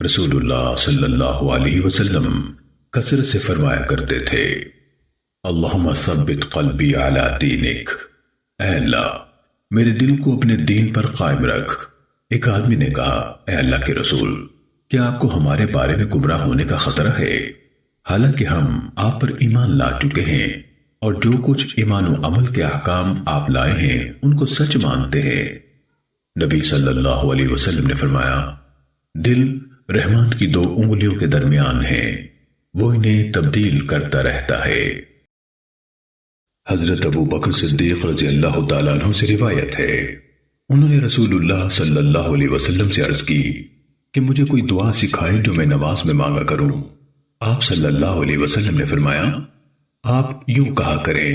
رسول اللہ صلی اللہ علیہ وسلم کثرت سے فرمایا کرتے تھے، اللہم ثبت قلبی علی دینک، اے اللہ میرے دل کو اپنے دین پر قائم رکھ۔ ایک آدمی نے کہا، اے اللہ کے رسول، کیا آپ کو ہمارے بارے میں گمراہ ہونے کا خطرہ ہے؟ حالانکہ ہم آپ پر ایمان لا چکے ہیں اور جو کچھ ایمان و عمل کے احکام آپ لائے ہیں ان کو سچ مانتے ہیں۔ نبی صلی اللہ علیہ وسلم نے فرمایا، دل رحمان کی دو انگلیوں کے درمیان ہے، وہ انہیں تبدیل کرتا رہتا ہے۔ حضرت ابو بکر صدیق رضی اللہ تعالیٰ عنہ سے روایت ہے، انہوں نے رسول اللہ صلی اللہ علیہ وسلم سے عرض کی کہ مجھے کوئی دعا سکھائیں جو میں نماز میں مانگا کروں۔ آپ صلی اللہ علیہ وسلم نے فرمایا، آپ یوں کہا کریں،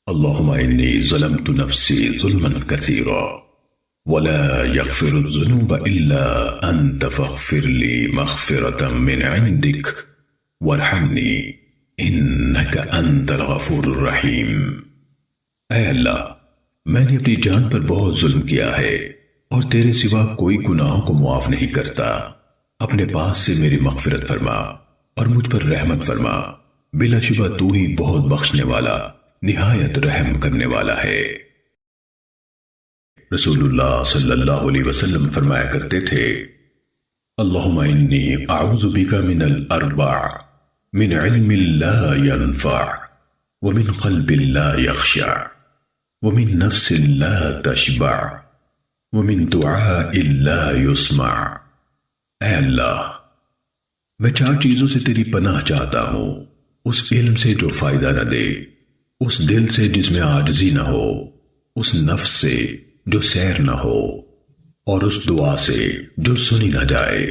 اللہم انی ظلمت نفسی ظلما کثیرا ولا یغفر الذنوب الا انت فاغفر لی مغفرۃ من عندک وارحمنی انک انت الغفور الرحیم۔ اے اللہ، میں نے اپنی جان پر بہت ظلم کیا ہے اور تیرے سوا کوئی گناہوں کو معاف نہیں کرتا، اپنے پاس سے میری مغفرت فرما اور مجھ پر رحمت فرما، بلا شبہ تو ہی بہت بخشنے والا نہایت رحم کرنے والا ہے۔ رسول اللہ صلی اللہ علیہ وسلم فرمایا کرتے تھے، اللہم انی اعوذ بک من الاربع، من علم لا ينفع ومن قلب لا يخشع ومن نفس لا تشبع ومن دعاء لا يسمع۔ اے اللہ، میں چار چیزوں سے تیری پناہ چاہتا ہوں، اس علم سے جو فائدہ نہ دے، اس دل سے جس میں عاجزی نہ ہو، اس نفس سے جو سیر نہ ہو، اور اس دعا سے جو سنی نہ جائے۔